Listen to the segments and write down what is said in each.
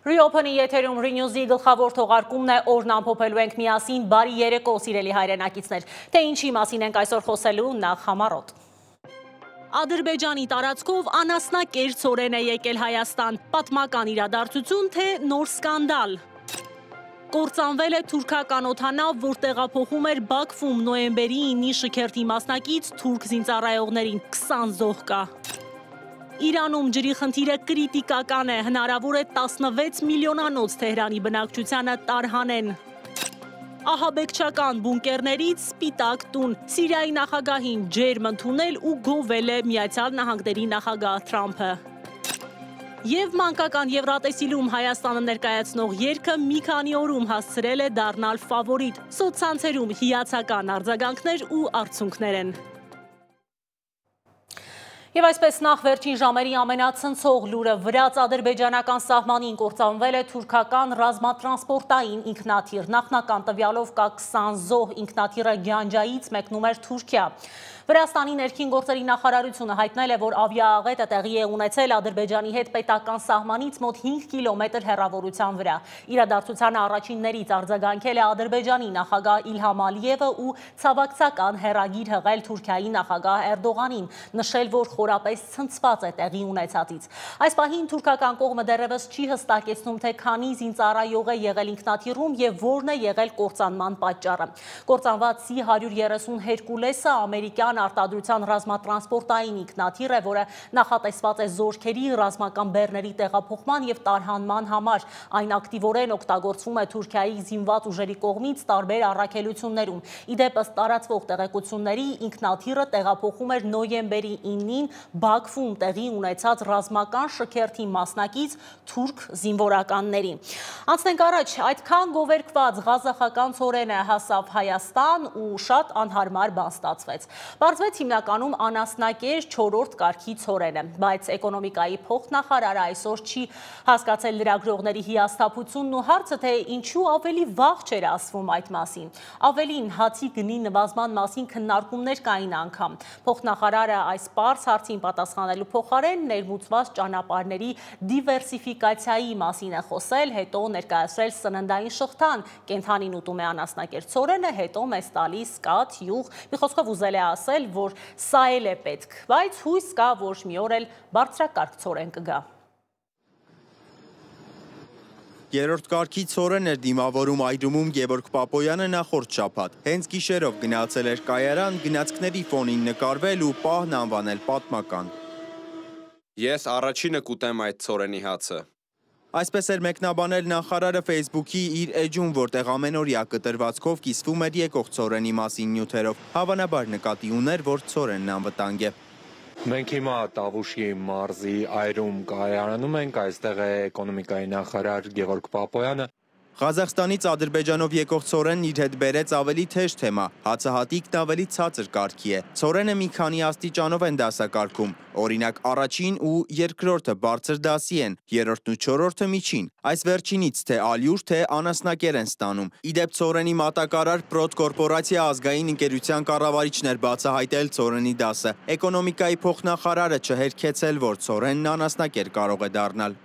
Reopen-ի եթերում Renews-ի գլխավոր թողարկումն է, օրն ամփոփելու ենք միասին, բարի երեկո սիրելի հայրենակիցներ, թե ինչի մասին ենք այսօր խոսելու, նախ համառոտ։ Ադրբեջանի տարածքով անասնակեր ցորեն է եկել Հայաստան, պատմական իրադարձություն, թե նոր սկանդալ։ Կործանվել է թուրքական օդանավ, որ տեղափոխում էր Բաքվում նոյեմբերի 9-ի շքերթի մասնակից թուրք զինծառայողներին, 20 զոհ կա։ Իրանում ջրի խնդիրը կրիտիկական է, հնարավոր է 16 միլիոնանոց Թեհրանի բնակչությանը տարհանեն։ Ահաբեկչական բունկերներից սպիտակ տուն, Սիրիայի նախագահին ջերմ ընդունել ու գովել է Միացյալ Նահանգների նախագահ Թրամփը։ Եվ մանկական Եվրատեսիլում Հայաստանը ներկայացնող երգը մի քանի օրում հասցրել է դառնալ ֆավորիտ, սոցցանցերում հիացական արձագանքներ ու արդյունքներ են։ Եվ այսպես նախ վերջին ժամերի ամենացնցող լուրը վրաց ադրբեջանական սահմանին կործանվել է թուրքական ռազմատրանսպորտային ինքնաթիռ, նախնական տվյալով կա 20 զոհ, ինքնաթիռը Գյանջայից մեկնում էր Թուրքիա։ Վրաստանի ներքին գործերի նախարարությունը հայտնել է, որ ավիաաղետը տեղի է ունեցել Ադրբեջանի հետ պետական սահմանից մոտ 5 կիլոմետր հեռավորության վրա։ Իրադարձությանը առաջիններից արձագանքել է Ադրբեջանի նախագահ Իլհամ Ալիևը ու ցավակցական հեռագիր հղել Թուրքիայի նախագահ Էրդողանին, նշել, որ խորապես ցնցված է տեղի ունեցածից։ Այս պահին թուրքական կողմը դեռևս չի հստակեցնում, թե քանի զինծառայող է եղել ինքնաթիռում եւ որն է եղել կործանման պատճառը։ Կործանված C-130 Հերկուլեսը ամերիկյան արտադրության ռազմատրանսպորտային ինքնաթիռ է, որը նախատեսված է զորքերի, ռազմական բեռների տեղափոխման եւ տարհանման համար։ Այն ակտիվորեն օգտագործվում է Թուրքիայի զինված ուժերի կողմից տարբեր առաքելություններում։ Իդեպ ըստ տարածվող տեղեկությունների ինքնաթիռը տեղափոխում էր նոյեմբերի 9-ին Բաքվում տեղի ունեցած ռազմական շքերթի մասնակից թուրք զինվորականների։ Անցնենք առաջ, այդքան գովերգված ղազախական ցորենը հասավ Հայաստան ու շատ անհարմար բան ստացվեց։ Պարզվեց հիմնականում անասնակեր 4-րդ կարգի ցորենը, բայց էկոնոմիկայի փոխնախարարը այսօր չի հասկացել լրագրողների հիասթափությունն ու հարցը, թե ինչու ավելի վաղ չէր ասվում այդ մասին։ Ավելին, հացի գնի նվազման մասին քննարկումներ կային անգամ։ Փոխնախարարը այս պարզ հարցին պատասխանելու փոխարեն ներմուծված ճանապարհների դիվերսիֆիկացիայի մասին է խոսել, հետո ներկայացրել սննդային շղթան, կենդանին ուտում է անասնակեր ցորենը, հետո մեզ տալիս կաթ, յուղ, մի խոսքով ուզել է ասել, որ սա էլ է պետք, բայց հույս կա, որ մի օր էլ բարձրակարգ ցորեն կգա։ Երրորդ կարգի ցորեն էր դիմավորում այրումում Գևորգ Պապոյանը նախորդ շաբաթ։ Հենց գիշերով գնացել էր կայարան, գնացքների ֆոնին նկարվել ու պահն անվանել պատմական։ Ես առաջինը կուտեմ այդ ցորենի հացը։ Այսպես էր մեկնաբանել նախարարը Facebook-ի իր էջում, որտեղ ամենօրյա կտրվածքով կիսվում էր եկող ցորենի մասին նյութերով։ Հավանաբար նկատի ուներ, որ ցորենն անվտանգ է։ Մենք հիմա Տավուշի մարզի այրում կայարանում ենք, այստեղ է էկոնոմիկայի նախարար Գևորգ Պապոյանը։ Ղազախստանից Ադրբեջանով եկող ցորենն իր հետ բերեց ավելի թեժ թեմա, հացահատիկն ավելի ցածր կարգի է։ Ցորենը մի քանի աստիճանով են դասակարգում, օրինակ առաջին ու երկրորդը բարձր դասի են, երրորդն ու չորրորդը միջին։ Այս վերջինից թե ալյուր, թե անասնակեր են ստանում։ Իդեպ ցորենի մատակարար Պրոտ կորպորացիա ազգային ընկերության կառավարիչն էր բացահայտել ցորենի դասը։ Էկոնոմիկայի փոխնախարարը չհերքեցել, որ ցորենն անասնակեր կարող է դառնալ։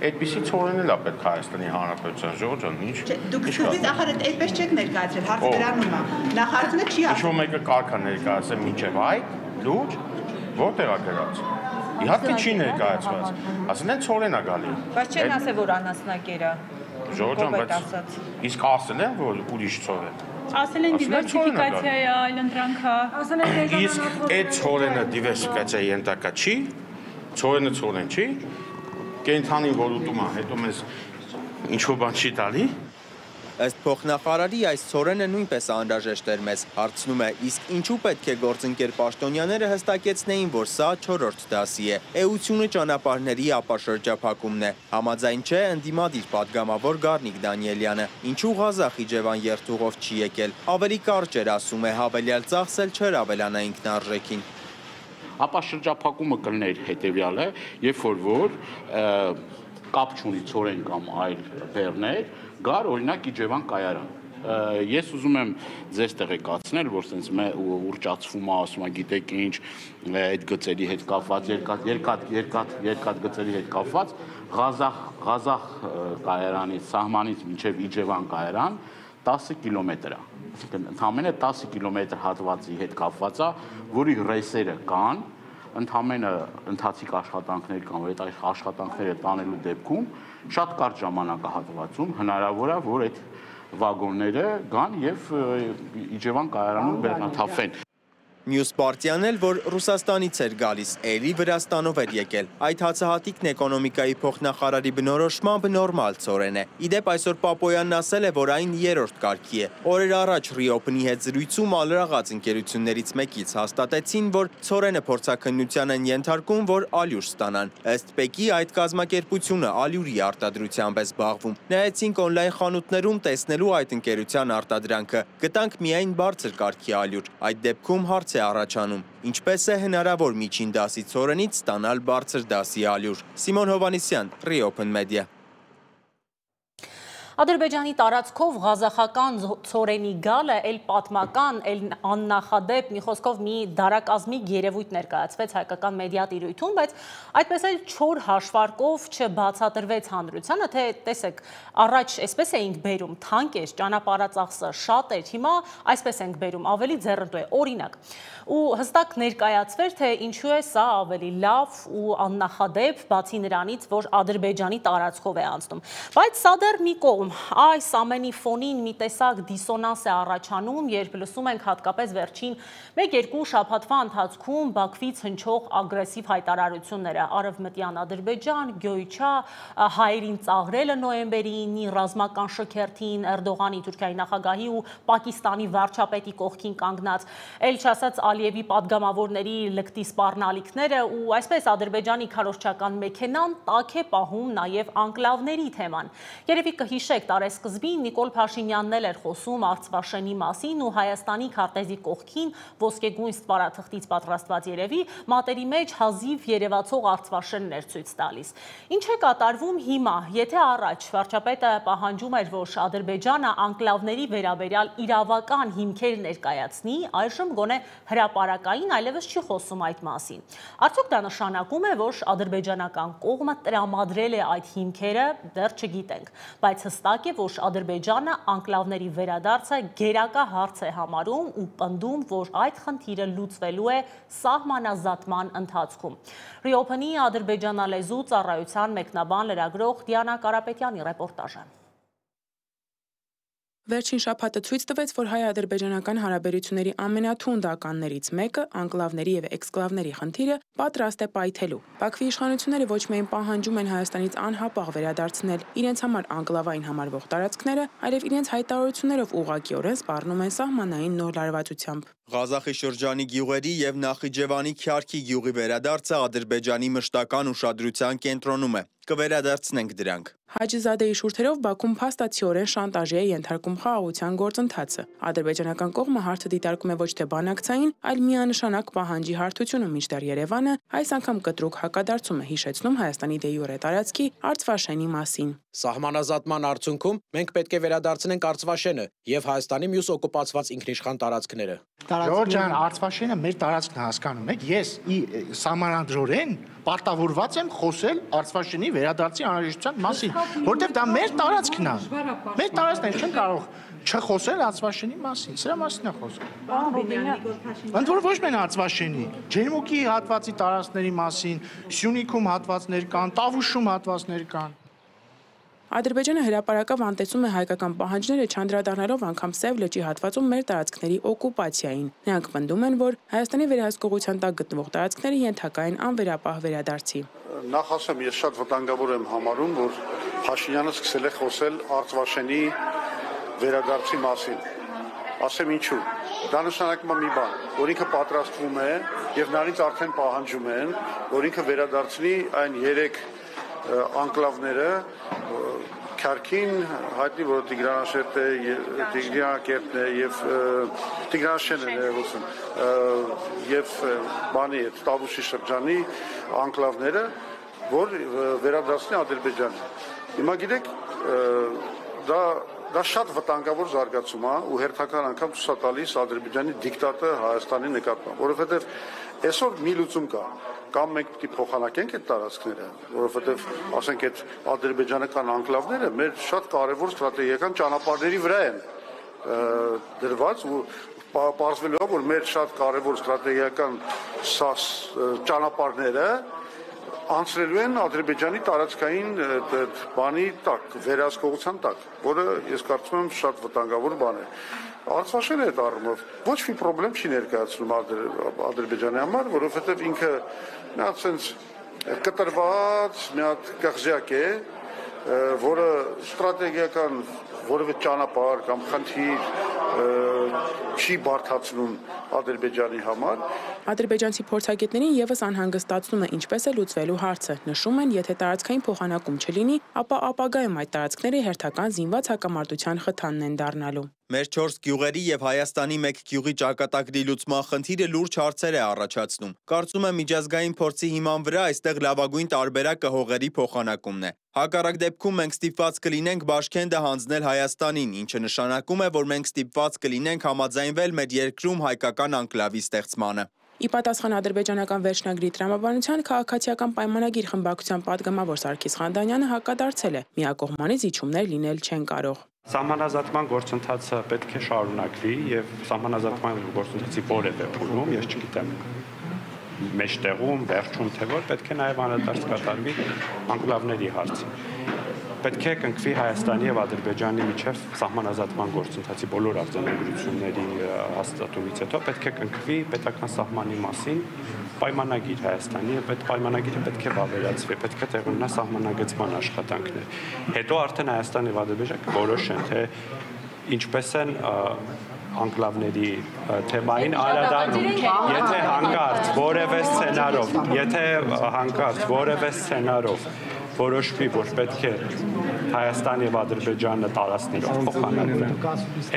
Այդպիսի ցորեն էլ է պետք Հայաստանի Հանրապետության Ժողովրդան, ինչ։ Դուք ցույց ախր այդպես չեք ներկայացրել, հարցը դրանում է։ Նախարարությունը չի ասում։ Ինչ-որ մեկը կարգա ներկայացել մինչև այդ լուրջ, որտեղ է գրած։ Իհարկե չի ներկայացված։ Ասեն են ցորեն է գալի։ Բայց չեն ասել, որ անասնակեր է։ Ժողովրդան, բայց իսկ ասել են, որ ուրիշ ցորեն։ Ասել են դիվերսիֆիկացիա է, այլընտրանք է։ Ասել են իսկ այդ ցորենը դիվերսիֆիկացիայի ենթակա չի, ցորենը ցորեն չի։ Կենդանին որ ուտում է, հետո մեզ ինչ-որ բան չի տալի։ Ըստ փոխնախարարի այս ցորենը նույնպես անհրաժեշտ էր մեզ։ Հարցնում է, իսկ ինչու պետք է գործընկեր պաշտոնյաները հստակեցնեին, որ սա 4-րդ դասի է։ Էությունը ճանապարհների ապաշրջափակումն է։ Համաձայն չէ ընդդիմադիր падգամավոր Գառնիկ Դանիելյանը։ Ինչու Ղազախ Իջևան երթուղով չի եկել։ Ավելի կարճ էր, ասում է, հավելյալ ծախսել չէր ավելանա ինքնարժեքին։ Ապաշրջափակումը կլներ հետևյալը, երբ որ կապ չունի ցորեն կամ այլ բեռներ, գար օրինակ Իջևան կայարան։ Ես ուզում եմ ձեզ տեղեկացնել, որ sense ուրճացվում է, ասում եմ, գիտեք ինչ, այդ գծերի հետ կապված, երկաթ գծերի հետ կապված, Ղազախ կայարանից, սահմանից մինչև Իջևան կայարան 10 կիլոմետր է։ Ընդամենը 10 կիլոմետր հատվածի հետ կապված է, որի ռեսերը կան, ընդամենը ընթացիկ աշխատանքներ կան, որ այդ աշխատանքները տանելու դեպքում շատ կարճ ժամանակահատվածում հնարավոր է, որ այդ վագոնները գան եւ Իջևան կայարանում բեռնաթափվեն։ Մյուս պարտիան էլ, որ Ռուսաստանից էր գալիս, էլի Վրաստանով էր եկել։ Այդ հացահատիկն էկոնոմիկայի փոխնախարարի բնորոշմամբ նորմալ ծորեն է։ Իդեպ այսօր Պապոյանն ասել է, որ այն 3-րդ կարգի է։ Օրեր առաջ Ռիոփնի հետ զրույցում ալրաղած ընկերություններից մեկից հաստատեցին, որ ծորենը փորձաքննության են ենթարկում, որ ալյուր ստանան։ Ըստ ՊԵԿ-ի այդ կազմակերպությունը ալյուրի արտադրությամբ է զբաղվում։ Նայեցինք օնլայն խանութներում տեսնելու այդ ընկերության արտադրանքը։ Գտանք միայն բարձր կարգի ալյուր։ Այդ դեպքում հարց է առաջանում, ինչպես է հնարավոր միջին դասի ծորենից ստանալ բարձր դասի ալյուր։ Սիմոն Հովանեսյան, Reopen Media։ Ադրբեջանի տարածքով ղազախական ծորենի գալը էլ պատմական, էլ աննախադեպ, մի խոսքով մի դարակազմիկ երևույթ ներկայացվեց հայկական մեդիա տիրույթում, բայց այդպես էլ չոր հաշվարկով չբացատրվեց հանրությանը, թե տեսեք, առաջ այսպես էինք բերում, թանկ էր, ճանապարհածախսը շատ էր, հիմա այսպես ենք բերում, ավելի ձեռնտու է, օրինակ, ու հստակ ներկայացվեր, թե ինչու է սա ավելի լավ ու աննախադեպ, բացի նրանից, որ Ադրբեջանի տարածքով է անցնում, բայց սա դեռ մի կողմ, այս ամենի ֆոնին մի տեսակ դիսոնանս է առաջանում, երբ լսում ենք հատկապես վերջին 1-2 շաբաթվա ընթացքում Բաքվից հնչող ագրեսիվ հայտարարությունները, Արևմտյան Ադրբեջան, Գյոյչա, հայերին ծաղրելը նոյեմբերի 9-ի ռազմական շքերթին, Էրդողանի Թուրքիայի նախագահի ու Պակիստանի վարչապետի կողքին կանգնած, էլ չասած Ալիևի պատգամավորների լկտի սպառնալիքները ու այսպես Ադրբեջանի քարոզչական մեքենան տաք է պահում նաև անկլավների թեման։ Երևի կհիշեք տարեսկզբին Նիկոլ Փաշինյանն էլ էր խոսում Արցվաշենի մասին ու Հայաստանի քարտեզի կողքին ոսկեգույն ստվարաթղթից պատրաստված երևի մատերի մեջ հազիվ երևացող Արցվաշենն էր ցույց տալիս։ Ինչ է կատարվում հիմա, եթե առաջ վարչապետը պահանջում էր, որ Ադրբեջանը անկլավների վերաբերյալ իրավական հիմքեր ներկայացնի, այժմ գոնե հրապարակային այլևս չի խոսում այդ մասին։ Արդյոք դա նշանակում է, որ ադրբեջանական կողմը տրամադրել է այդ հիմքերը, դեռ չգիտենք, բայց հստակ է, որ Ադրբեջանը անկլավների վերադարձը գերակա հարց է համարում ու պնդում, որ այդ խնդիրը լուծվելու է սահմանազատման ընթացքում։ Reopen-ի ադրբեջանալեզու ծառայության մեկնաբան լրագրող Դիանա Կարապետյանի ռեպորտաժը։ Վերջին շաբաթը ցույց տվեց, որ հայ-ադրբեջանական հարաբերությունների ամենաթունդականներից մեկը, անկլավների եւ էքսկլավների խնդիրը, պատրաստ է պայթելու։ Բաքվի իշխանությունները ոչ միայն պահանջում են Հայաստանից անհապաղ վերադարձնել իրենց համար անկլավային համարվող տարածքները, այլև իրենց հայտարարություններով ուղղակիորեն սպառնում են սահմանային նոր լարվածությամբ։ Ղազախի շրջանի գյուղերի եւ Նախիջևանի Քյարքի գյուղի վերադարձը Ադրբեջանի մշտական ուշադրության կենտրոնում է։ Կվերադարձնենք դրանք։ Հաջիզադեի շուրթերով Բաքուն փաստացիորեն շանտաժի է ենթարկում խաղաղության գործընթացը։ Ադրբեջանական կողմը հարցը դիտարկում է ոչ թե բանակցային, այլ միանշանակ պահանջի հարթությունը, մինչդեռ Երևանը այս անգամ կտրուկ հակադարձում է, հիշեցնում Հայաստանի դե յուրե տարածքի Արցվաշենի մասին։ Սահմանազատման արդյունքում մենք պետք է վերադարձնենք Արցվաշենը եւ Հայաստանի մյուս օկուպացված ինքնիշխան տարածքները։ Ժորժ ջան, Արցվաշենը մեր տարածքն է, հասկանում եք, ես սահմանադրորեն պարտավորված եմ խոսել Արցվաշենի վերադարձի անհրաժեշտության մասին, որովհետև դա մեր տարածքն է։ Մեր տարածքն է, չեմ կարող չխոսել Արցվաշենի մասին, սրա մասին է խոսքը։ Ընդ որ ոչ միայն Արցվաշենի, Ջերմուկի հատվածի տարածքների մասին, Սյունիքում հատվածներ կան, Տավուշում հատվածներ կան։ Ադրբեջանը հրապարակավ անտեսում է հայկական պահանջները չանդրադառնալով անգամ Սև լճի հատվածում մեր տարածքների օկուպացիային։ Նրանք պնդում են, որ Հայաստանի վերահսկողության տակ գտնվող տարածքները ենթակա են անվերապահ վերադարձի։ Նախ ասեմ, ես շատ վտանգավոր եմ համարում, որ Փաշինյանը սկսել է խոսել Արցվաշենի վերադարձի մասին։ Ասեմ ինչու։ Դա նշանակում է մի բան, որ ինքը պատրաստվում է եւ նրանից արդեն պահանջում են, որ ինքը վերադարձնի այն 3 անկլավները Քյարքին, հայտնի, որ Տիգրանաշերտ է, Տիգրանակերտն է եւ Տիգրանաշենն է ուսում եւ բանի է Տավուշի շրջանի անկլավները, որ վերադարձնի Ադրբեջանը։ Հիմա գիտեք, դա դա շատ վտանգավոր զարգացում է ու հերթական անգամ ցույց է տալիս Ադրբեջանի դիկտատը Հայաստանի նկատմամբ, որովհետև այսօր մի լուծում կա, կամ մենք պետք է փոխանակենք այդ տարածքները, որովհետև ասենք այդ ադրբեջանական անկլավները մեր շատ կարևոր ստրատեգիական ճանապարհների վրա են դրված ու պարզվելու է, որ մեր շատ կարևոր ստրատեգիական ճանապարհները անցնելու են Ադրբեջանի տարածքային բանի տակ, վերահսկողության տակ, որը ես կարծում եմ շատ վտանգավոր բան է։ Արցախը այդ առումով ոչ մի խնդրեմ չի ներկայացնում Ադրբեջանի համար, որովհետև ինքը մի հատ sense կտրված, մի հատ կղզյակ է, որը ստրատեգիական որևէ ճանապարհ կամ խնդիր չի բարդացնում Ադրբեջանի համար։ Ադրբեջանցի փորձագետներին եւս անհանգստացնում է ինչպես է լուծվելու հարցը։ Նշում են, եթե տարածքային փոխանակում չլինի, ապա ապագայում այդ տարածքները հերթական զինված հակամարտության խթանն են դառնալու։ Մեր 4 գյուղերի եւ Հայաստանի 1 գյուղի ճակատագրի լուծման խնդիրը լուրջ հարցեր է առաջացնում։ Կարծում եմ միջազգային փորձի հիման վրա այստեղ լավագույն տարբերակը հողերի փոխանակումն է։ Հակառակ դեպքում մենք ստիպված կլինենք Բաշքենդը հանձնել Հայաստանին, ինչը նշանակում է, որ մենք ստիպված կլինենք համաձայնվել մեր երկրում հայկական անկլավի ստեղծմանը։ Ի պատասխան ադրբեջանական վերջնագրի տրամաբանության քաղաքացիական պայմանագիր խմբակցության պատգամավոր Սարգիս Խանդանյանը հակադարձել է՝ միակողմանի զիջումներ լինել չեն կարող։ Սահմանազատման գործընթացը պետք է շարունակվի եւ սահմանազատման գործընթացի որևէ փուլում, ես չգիտեմ, մեջտեղում, վերջում թե որ, պետք է նաեւ անդրադարձ կատարվի անկլավների հարցին։ Պետք է կնքվի Հայաստանի եւ Ադրբեջանի միջև սահմանազատման գործընթացի բոլոր արձանագրությունների հաստատումից հետո պետք է կնքվի պետական սահմանի մասին պայմանագիր Հայաստանի եւ այդ պայմանագիրը պետք է վավերացվի, պետք է տեղ ունենա սահմանագծման աշխատանքներ։ Հետո արդեն Հայաստանը եւ Ադրբեջանը որոշեն, թե ինչպես են անկլավների թեմային անդրադառնում, եթե հանկարծ որևէ սցենարով որոշվի, որ պետք է Հայաստանի եւ Ադրբեջանը տարածքներով փոխանակվեն։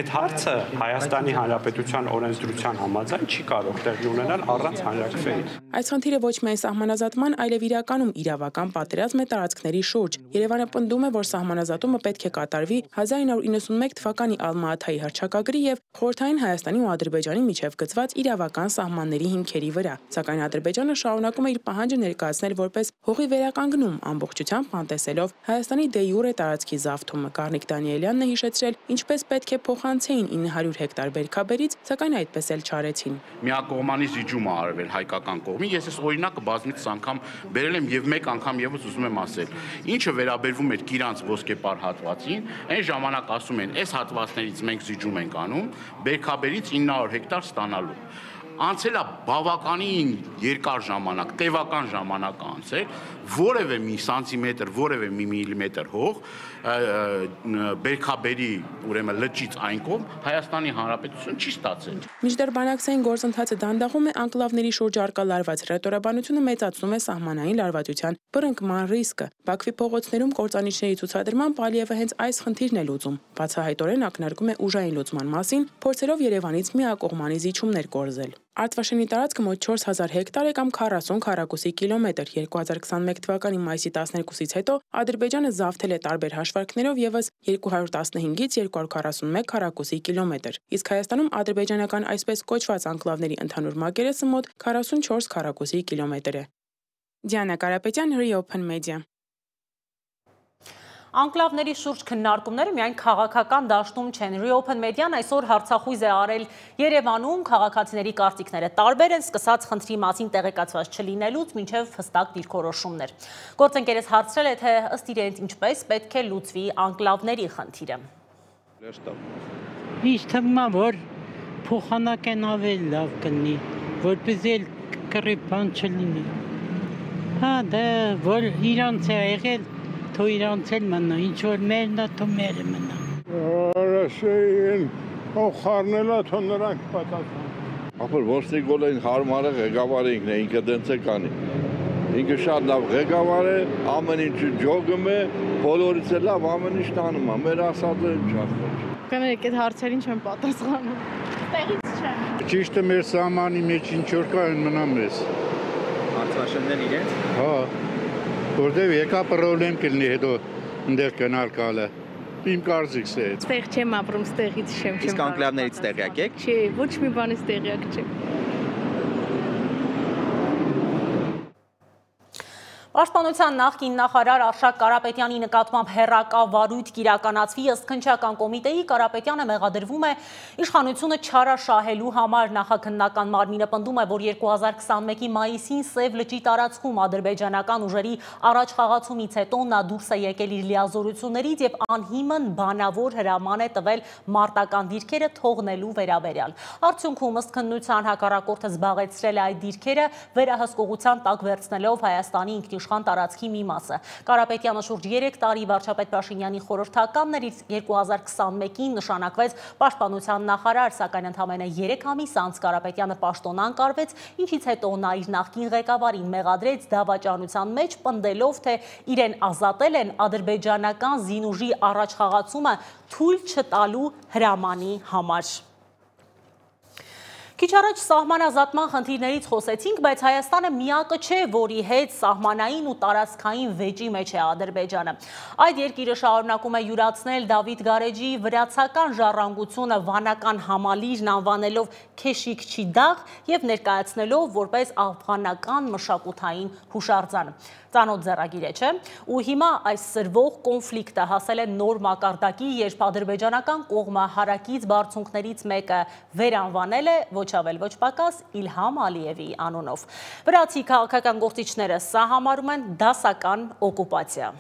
Այդ հարցը Հայաստանի Հանրապետության օրենսդրության համաձայն չի կարող տեղի ունենալ առանց հանրակրվեի։ Այս խնդիրը ոչ միայն սահմանազատման, այլև իրականում իրավական պատերազմ է տարածքների շուրջ։ Երևանը պնդում է, որ սահմանազատումը պետք է կատարվի 1991 թվականի Ալմա-Աթայի հռչակագրի եւ Խորհրդային Հայաստանի ու Ադրբեջանի միջև գծված իրավական սահմանների հիմքերի վրա։ Սակայն Ադրբեջանը շարունակում է իր պահանջը ներկայացնել որպես հողի վերականգնում ամբողջությամբ անտեսելով Հայաստանի դե յուրե տարածքի զավթումը։ Գառնիկ Դանիելյանն է հիշեցրել, ինչպես պետք է փոխանցեին 900 հեկտար բերքաբերից, սակայն այդպես էլ չարեցին։ Միակողմանի զիջում է արվել հայկական կողմի, ես այս օրինակը բազմիցս անգամ բերել եմ եւ մեկ անգամ եւս ուզում եմ ասել։ Ինչը վերաբերվում է Կիրանց ոսկեպար հատվածին, այն ժամանակ ասում են, այս հատվածներից մենք զիջում ենք անում, բերքաբերից 900 հեկտար ստանալու։ Անցել է բավականին երկար ժամանակ, տևական ժամանակ անցել, որևէ մի սանտիմետր, որևէ մի միլիմետր հող բերքաբերի, ուրեմն լճից այն կողմ Հայաստանի Հանրապետություն չի ստացել։ Մինչդեռ բանակցային գործընթացը դանդաղում է, անկլավների շուրջ արկա լարված հռետորաբանությունը մեծացնում է սահմանային լարվածության բռնկման ռիսկը։ Բաքվի փողոցներում կործանիչների ցուցադրմամբ Ալիևը հենց այս խնդիրն է լուծում։ Բացահայտորեն ակնարկում է ուժային լուծման մասին, փորձելով Երևանից միակողմանի զիջումներ կորզել։ Արտվաշենի տարածքը մոտ 4000 հեկտար է կամ 40 քառակուսի կիլոմետր։ 2021 թվականի մայիսի 12-ից հետո Ադրբեջանը զավթել է տարբեր հաշվարկներով եւս 215-ից 241 քառակուսի կիլոմետր։ Իսկ Հայաստանում ադրբեջանական այսպես կոչված անկլավների ընդհանուր մակերեսը մոտ 44 քառակուսի կիլոմետր է։ Դիանա Կարապետյան, Reopen Media։ Անկլավների շուրջ քննարկումները միայն քաղաքական դաշտում չեն։ Reopen Media-ն այսօր հարցախույզ է արել Երևանում քաղաքացիների կարծիքները տարբեր են, սկսած խնդրի մասին տեղեկացված չլինելուց մինչև հստակ դիրքորոշումներ։ Գործընկերս հարցրել է, թե ըստ իրենց ինչպես պետք է լուծվի անկլավների խնդիրը։ Ինձ թվում է, որ փոխանակեն ավելի լավ կլինի, որպեսզի կռիվ բան չլինի։ Հա, դա որ իրանց է եղել թո իրանց էլ մնա, ինչ որ մերն է, թո մերը մնա։ Արաշեին, ով խառնելա, թո նրանք պատասխան։ Ապր ոստիգոլային հարմարը ղեկավարը ինքն է, ինքը դենց է կանի։ Ինքը շատ լավ ղեկավար է, ամեն ինչը ջոգում է, բոլորից է լավ, ամեն ինչ տանում է, մեր ասածը չասպոչ։ Կներեք, այդ հարցերին չեմ պատասխանում։ Տեղից չեմ։ Ճիշտը մեր սահմանի մեջ ինչ որ կա, այն մնա մեզ։ Արտվաշեններ իրենց։ Հա, որտեվ եկա պրոբլեմ կլինի հետո ընդեղ կնալ կալը։ իմ կարծիքս է։ Ստեղ չեմ ապրում, ստեղից չեմ։ Իսկ անկլավներից տեղյակ եք։ Չէ, ոչ մի բանից տեղյակ չեմ։ Պաշտպանության նախկին նախարար Արշակ Կարապետյանի նկատմամբ հեռակա վարույթ կիրականացվի ըստ քննչական կոմիտեի Կարապետյանը մեղադրվում է իշխանությունը չարաշահելու համար նախաքննական մարմինը պնդում է, որ 2021-ի մայիսին Սև լճի տարածքում ադրբեջանական ուժերի առաջխաղացումից հետո նա դուրս է եկել իր լիազորություններից եւ անհիմն բանավոր հրաման է տվել մարտական դիրքերը թողնելու վերաբերյալ։ Արդյունքում ըստ քննության հակառակորդը զբաղեցրել է այդ դիրքերը վերահսկողության տակ վերցնելով Հայաստանի ինքնիշխան տարածքի մի մասը։ Կարապետյանը շուրջ 3 տարի վարչապետ Փաշինյանի խորհրդականներից 2021-ին նշանակվեց պաշտպանության նախարար, սակայն ընդամենը 3 ամիս անց Կարապետյանը պաշտոնան կարվեց, ինչից հետո նա իր նախկին ղեկավարին մեղադրեց դավաճանության մեջ, պնդելով, թե իրեն ազատել են ադրբեջանական զինուժի առաջխաղացումը թույլ չտալու հրամանի համար։ Քիչ առաջ սահմանազատման խնդիրներից խոսեցինք, բայց Հայաստանը միակը չէ, որի հետ սահմանային ու տարածքային վեճի մեջ է Ադրբեջանը։ Այդ երկիրը շարունակում է յուրացնել Դավիթ Գարեջի վրացական ժառանգությունը վանական համալիրն անվանելով Քեշիքչիդաղ եւ ներկայացնելով որպես աֆղանական մշակութային հուշարձան։ Ծանոթ ձեռագիր է, չէ՞։ Ու հիմա այս սրվող կոնֆլիկտը հասել է նոր մակարդակի, երբ ադրբեջանական կողմը հարակից բարձունքներից մեկը վերանվանել է ոչ ավել ոչ պակաս Իլհամ Ալիևի անունով։ Վրացի քաղաքական գործիչները սա համարում են դասական օկուպացիա։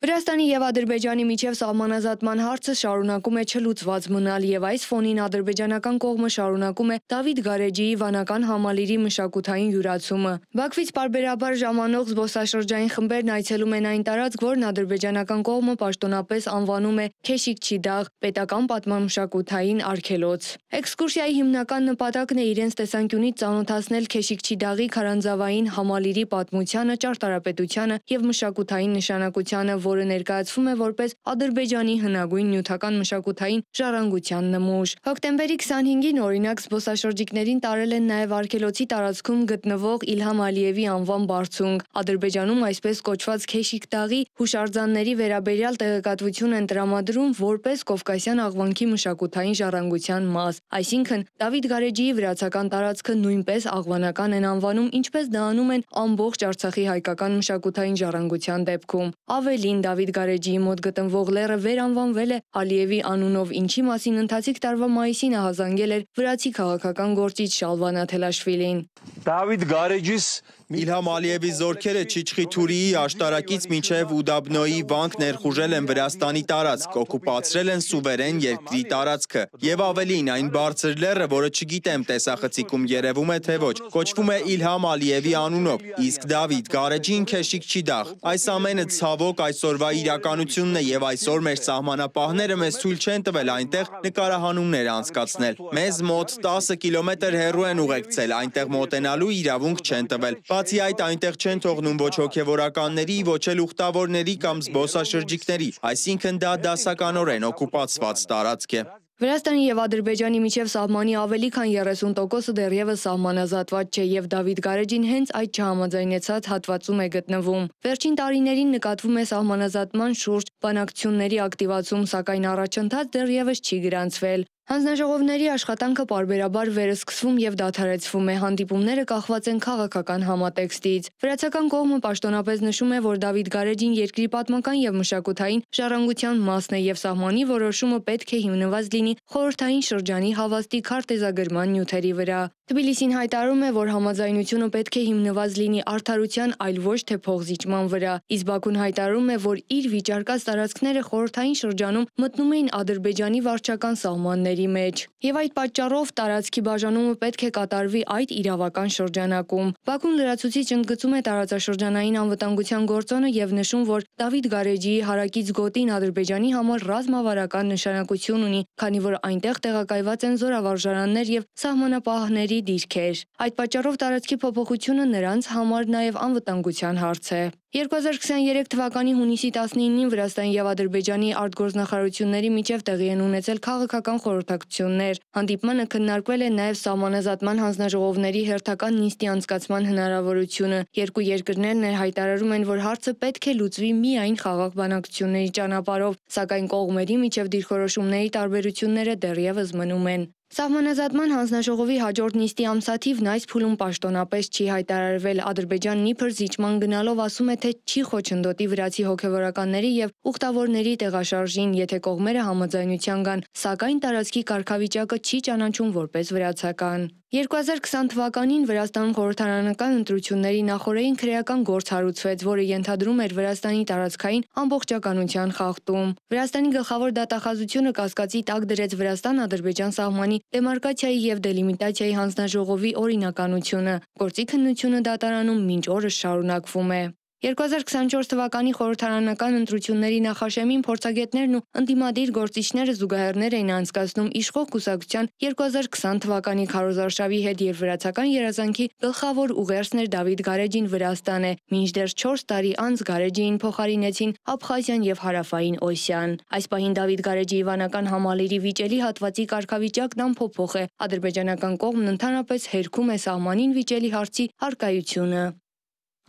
Վրաստանի եւ Ադրբեջանի միջև սահմանազատման հարցը շարունակում է չլուծված մնալ եւ այս ֆոնին ադրբեջանական կողմը շարունակում է Դավիթ Գարեջիի վանական համալիրի մշակութային յուրացումը։ Բաքվից պարբերաբար ժամանող զբոսաշրջային խմբերն այցելում են այն տարածք, որն ադրբեջանական կողմը պաշտոնապես անվանում է Քեշիքչիդաղ, պետական պատմամշակութային արգելոց։ Էքսկուրսիայի հիմնական նպատակն է իրենց տեսանկյունից ծանոթացնել Քեշիքչիդաղի քարանձավային համալիրի պատմությանը, ճարտարապետությանը եւ մշակութային նշանակությանը, որը ներկայացվում է որպես Ադրբեջանի հնագույն նյութական մշակութային ժառանգության նմուշ։ Հոկտեմբերի 25-ին օրինակ զբոսաշրջիկներին տարել են նաև արգելոցի տարածքում գտնվող Իլհամ Ալիևի անվան բարձունք։ Ադրբեջանում այսպես կոչված Քեշիքդաղի հուշարձանների վերաբերյալ տեղեկատվություն են տրամադրում որպես Կովկասյան աղվանքի մշակութային ժառանգության մաս։ Այսինքն Դավիթ Գարեջիի վրացական տարածքը նույնպես աղվանական են անվանում, ինչպես դա անում են ամբողջ Արցախի հայկական մշակութային ժառանգության դեպքում։ Ավելին Դավիթ Գարեջիի մոտ գտնվող լեռը վերանվանվել է Ալիևի անունով, ինչի մասին ընթացիկ տարվա մայիսին ահազանգել էր վրացի քաղաքական գործիչ Շալվան Աթելաշվիլին։ Դավիթ Գարեջիս Իլհամ Ալիևի զորքերը Չիչխի Թուրիի աշտարակից մինչև Ուդաբնոյի վանք ներխուժել են Վրաստանի տարածք, օկուպացրել են սուվերեն երկրի տարածքը եւ ավելին այն բարձր լեռը, որը չգիտեմ տեսախցիկում երևում է թե ոչ, կոչվում է Իլհամ Ալիևի անունով, իսկ Դավիթ Գարեջին Քեշիքչիդաղ։ Այս ամենը ցավոք այսօրվա իրականությունն է եւ այսօր մեր սահմանապահները մեզ թույլ չեն տվել այնտեղ նկարահանումներ անցկացնել։ Մեզ մոտ 10 կիլոմետր հեռու են ուղեկցել, այնտեղ մոտենալու իրավունք չեն տվել։ Բացի այդ, այնտեղ չեն թողնում ոչ հոգևորականների, ոչ էլ ուխտավորների կամ զբոսաշրջիկների, այսինքն դա դասականորեն օկուպացված տարածք է։ Վրաստանի եւ Ադրբեջանի միջև սահմանի ավելի քան 30%-ը դեռևս սահմանազատված չէ եւ Դավիթ Գարեջին հենց այդ չհամաձայնեցած հատվածում է գտնվում։ Վերջին տարիներին նկատվում է սահմանազատման շուրջ բանակցությունների ակտիվացում, սակայն առաջընթաց դեռևս չի գրանցվել։ Հանձնաժողովների աշխատանքը պարբերաբար վերսկսվում եւ դադարեցվում է, հանդիպումները կախված են քաղաքական համատեքստից։ Վրացական կողմը պաշտոնապես նշում է, որ Դավիթ Գարեջին երկրի պատմական եւ մշակութային ժառանգության մասն է եւ սահմանի որոշումը պետք է հիմնված լինի խորհրդային շրջանի հավաստի քարտեզագրման նյութերի վրա։ Թբիլիսին հայտարարում է, որ համաձայնությունը պետք է հիմնված լինի արդարության, այլ ոչ թե փողզիջման վրա, իսկ Բաքուն հայտարարում է, որ իր վիճարկած տարածքները խորհրդային շրջանում մտնում էին Ադրբեջանի վարչական սահմանների մեջ, եւ այդ պատճառով տարածքի բաժանումը պետք է կատարվի այդ իրավական շրջանակում։ Բաքուն լրացուցիչ ընդգծում է տարածաշրջանային անվտանգության գործոնը եւ նշում, որ Դավիթ Գարեջիի հարակից գոտին Ադրբեջանի համար ռազմավարական նշանակություն ունի, քանի որ այնտեղ տեղակայված են զորավարժարաններ եւ սահմանապահների դիրքեր։ Այդ պատճառով տարածքի փոփոխությունը նրանց համար նաև անվտանգության հարց է։ 2023 թվականի հունիսի 19-ին Վրաստանի եւ Ադրբեջանի արտգործնախարարությունների միջև տեղի են ունեցել քաղաքական խորհրդակցություններ։ Հանդիպմանը քննարկվել է նաեւ սահմանազատման հանձնաժողովների հերթական նիստի անցկացման հնարավորությունը։ Երկու երկրներն էլ հայտարարում են, որ հարցը պետք է լուծվի միայն խաղաղ բանակցությունների ճանապարհով, սակայն կողմերի միջև դիրքորոշումների տարբերությունները դեռևս մնում են։ Սահմանազատման հանձնաժողովի հաջորդ նիստի ամսաթիվն այս փուլում պաշտոնապես չի հայտարարվել։ Ադրբեջանն իբր զիջման գնալով ասում է, թե չի խոչընդոտի վրացի հոգևորականների եւ ուխտավորների տեղաշարժին, եթե կողմերը համաձայնության գան, սակայն տարածքի կարգավիճակը չի ճանաչում որպես վրացական։ 2020 թվականին Վրաստանում խորհրդարանական ընտրությունների նախօրեին քրեական գործ հարուցվեց, որը ենթադրում էր Վրաստանի տարածքային ամբողջականության խախտում։ Վրաստանի գլխավոր դատախազությունը կասկածի տակ դրեց Վրաստան-Ադրբեջան սահմանի դեմարկացիայի եւ դելիմիտացիայի հանձնաժողովի օրինականությունը։ Գործի քննությունը դատարանում մինչ օրս շարունակվում է։ 2024 թվականի խորհրդարանական ընտրությունների նախաշեմին փորձագետներն ու ընդդիմադիր գործիչները զուգահեռներ էին անցկացնում իշխող կուսակցության 2020 թվականի քարոզարշավի հետ եւ վրացական երազանքի գլխավոր ուղերձներ Դավիթ Գարեջին Վրաստան է, մինչդեռ 4 տարի անց Գարեջիին փոխարինեցին Աբխազիան եւ Հարավային Օսիան։ Այս պահին Դավիթ Գարեջիի վանական համալիրի վիճելի հատվածի կարգավիճակն անփոփոխ է։ Ադրբեջանական կողմն ընդհանրապես հերքում է սահմանին վիճելի հարցի առկայությունը։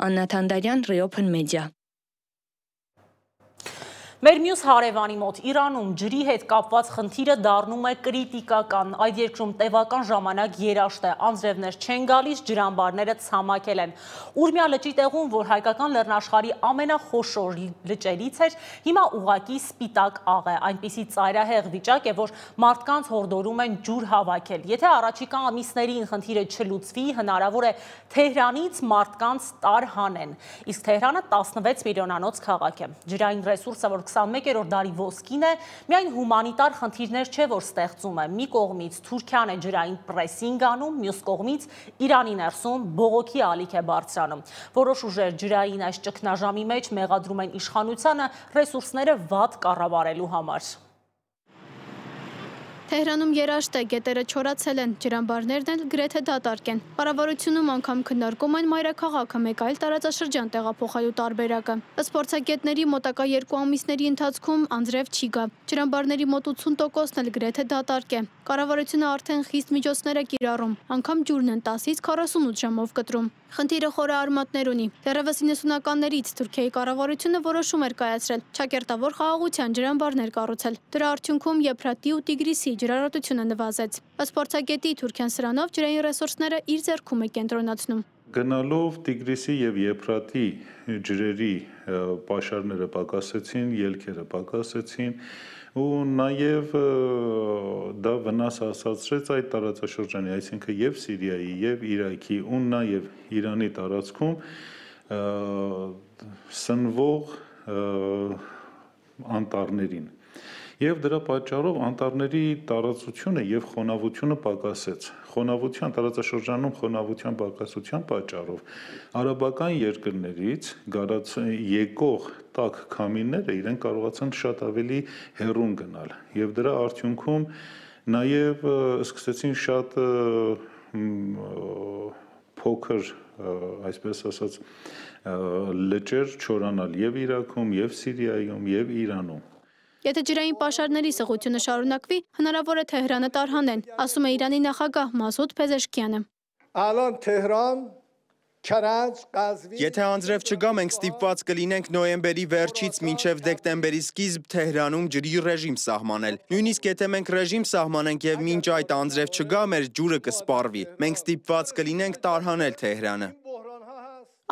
Աննա Թանդարյան, Reopen Media։ Մեր մյուս հարևանի մոտ Իրանում ջրի հետ կապված խնդիրը դառնում է կրիտիկական։ Այդ երկրում տևական ժամանակ երաշտ է, անձրևներ չեն գալիս, ջրամբարները ցամաքել են։ Ուրմիա լճի տեղում, որ հայկական լեռնաշխարհի ամենախոշոր լճերից էր, հիմա ուղղակի սպիտակ աղ է, այնպիսի ծայրահեղ վիճակ է, որ մարդկանց հորդորում են ջուր հավաքել։ Եթե առաջիկա ամիսներին խնդիրը չլուծվի, հնարավոր է Թեհրանից մարդկանց տար հանեն։ Իսկ Թեհրանը 16 միլիոնանոց քաղաք է։ Ջրային ռեսուրսը, որ 21-րդ դարի ոսկին է, միայն հումանիտար խնդիրներ չէ, որ ստեղծում է։ Մի կողմից Թուրքիան է ջրային պրեսինգ անում, մյուս կողմից Իրանի ներսում բողոքի ալիք է բարձրանում։ Որոշ ուժեր ջրային այս ճգնաժամի մեջ մեղադրում են իշխանությանը ռեսուրսները վատ կառավարելու համար։ Թեհրանում երաշտ է, գետերը չորացել են, ջրամբարներն էլ գրեթե դատարկ են։ Կառավարությունում անգամ քննարկում են մայրաքաղաքը մեկ այլ տարածաշրջան տեղափոխելու տարբերակը։ Ըստ փորձագետների մոտակա 2 ամիսների ընթացքում անձրև չի գա։ Ջրամբարների մոտ 80%-ն էլ գրեթե դատարկ է։ Կառավարությունը արդեն խիստ միջոցներ է կիրառում, անգամ ջուրն են 10-ից 48 ժամով կտրում։ Խնդիրը խորը արմատներ ունի։ Դեռևս 90-ականներից Թուրքիայի կառավարությունը որոշում էր կայացրել ճակերտավոր խաղաղության ջրամբարներ կառուցել։ Դրա արդյունքում Եփրատի ու Տիգրիսի ջրարոտությունը նվազեց։ Ըստ փորձագետի Թուրքիան սրանով ջրային ռեսուրսները իր ձեռքում է կենտրոնացնում։ Գնալով Տիգրիսի եւ Եփրատի ջրերի պաշարները պակասեցին, ելքերը պակասեցին ու նաև դա վնաս հասցրեց այդ տարածաշրջանի, այսինքն եւ Սիրիայի, եւ Իրաքի ու նաև Իրանի տարածքում սնվող անտառներին։ Եվ դրա պատճառով անտառների տարածությունը եւ խոնավությունը պակասեց։ Խոնավության տարածաշրջանում խոնավության պակասության պատճառով արաբական երկրներից եկող տաք քամիները իրեն կարողացան շատ ավելի հեռուն գնալ եւ դրա արդյունքում նաեւ սկսեցին շատ փոքր, այսպես ասած, լճեր չորանալ եւ Իրաքում, եւ Սիրիայում, եւ Իրանում։ Եթե ջրային պաշարների սղությունը շարունակվի, հնարավոր է Թեհրանը տարհանեն, ասում է Իրանի նախագահ Մասուդ Փեզեշքյանը։ Ալան Թեհրան Եթե անձրև չգա, մենք ստիպված կլինենք նոյեմբերի վերջից մինչև դեկտեմբերի սկիզբ Թեհրանում ջրի ռեժիմ սահմանել։ Նույնիսկ եթե մենք ռեժիմ սահմանենք եւ մինչ այդ անձրև չգա, մեր ջուրը կսպառվի։ Մենք ստիպված կլինենք տարհանել Թեհրանը։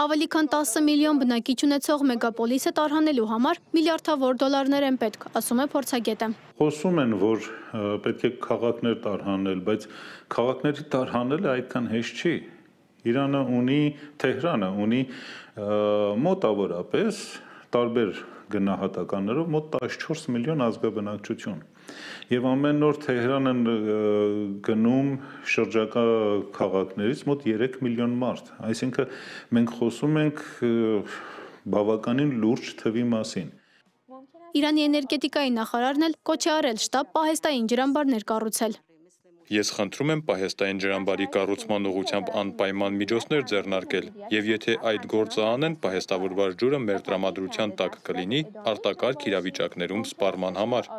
Ավելի քան 10 միլիոն բնակիչ ունեցող մեգապոլիսը տարհանելու համար միլիարդավոր դոլարներ են պետք, ասում է փորձագետը։ Խոսում են, որ պետք է քաղաքներ տարհանել, բայց քաղաքների տարհանելը այդքան հեշտ չի։ Իրանը ունի, Թեհրանը ունի մոտավորապես տարբեր գնահատականներով մոտ 14 միլիոն ազգաբնակչություն։ Եվ ամեն օր Թեհրան են գնում շրջակա քաղաքներից մոտ 3 միլիոն մարդ։ Այսինքն մենք խոսում ենք բավականին լուրջ թվի մասին։ Իրանի էներգետիկայի նախարարն էլ կոչ է արել շտապ պահեստային ջրամբարներ կառուցել։ Ես խնդրում եմ պահեստային ջրամբարի կառուցման ուղղությամբ անպայման միջոցներ ձեռնարկել, եւ եթե այդ գործը անեն, պահեստավորված ջուրը մեր տրամադրության տակ կլինի արտակարգ իրավիճակներում սպառման համար։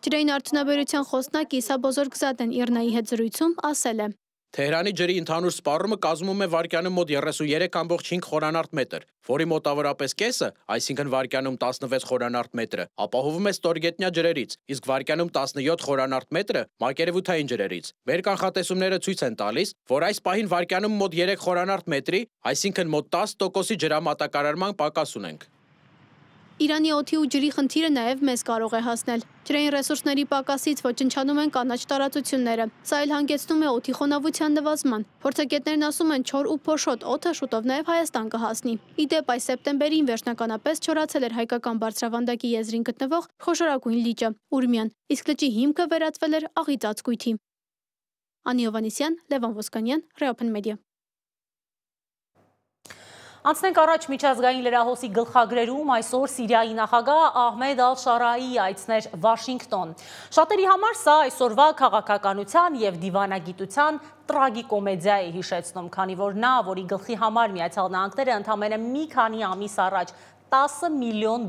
Ջրային արդյունաբերության խոսնակ Իսա Բոզորգզադեն ԻՌՆԱ-ի հետ զրույցում ասել է. Թեհրանի ջրի ընդհանուր սպառումը կազմում է վայրկյանում մոտ 33.5 խորանարդ մետր, որի մոտավորապես կեսը, այսինքն վայրկյանում 16 խորանարդ մետրը, ապահովում է ստորգետնյա ջրերից, իսկ վայրկյանում 17 խորանարդ մետրը մակերևութային ջրերից։ Մեր կանխատեսումները ցույց են տալիս, որ այս պահին վայրկյանում մոտ 3 խորանարդ մետրի, այսինքն մոտ 10%-ի ջրամատակարարման պակաս ունենք։ Իրանի օդի ու ջրի խնդիրը նաև մեզ կարող է հասնել։ Ջրային ռեսուրսների պակասից ոչնչանում են կանաչ տարածությունները։ Սա էլ հանգեցնում է օդի խոնավության նվազման։ Փորձագետներն ասում են, չոր ու փոշոտ օդը շուտով նաև Հայաստան կհասնի։ Ի դեպ, այս սեպտեմբերին վերջնականապես չորացել էր հայկական բարձրավանդակի եզրին գտնվող խոշորագույն լիճը Ուրմյան, իսկ լճի հիմքը վերածվել էր աղի ծածկույթի։ Անի Հովհաննիսյան, Լևոն Ոսկանյան, Reopen Media։ Անցնենք առաջ միջազգային լրահոսի գլխագրերում այսօր Սիրիայի նախագահ Ահմեդ Ալ-Շարայի այցներ Վաշինգտոն։ Շատերի համար սա այսօրվա քաղաքականության եւ դիվանագիտության տրագիկոմեդիա է հիշեցնում, քանի որ նա, որի գլխի համար Միացյալ Նահանգները ընդամենը մի քանի ամիս առաջ $10 միլիոն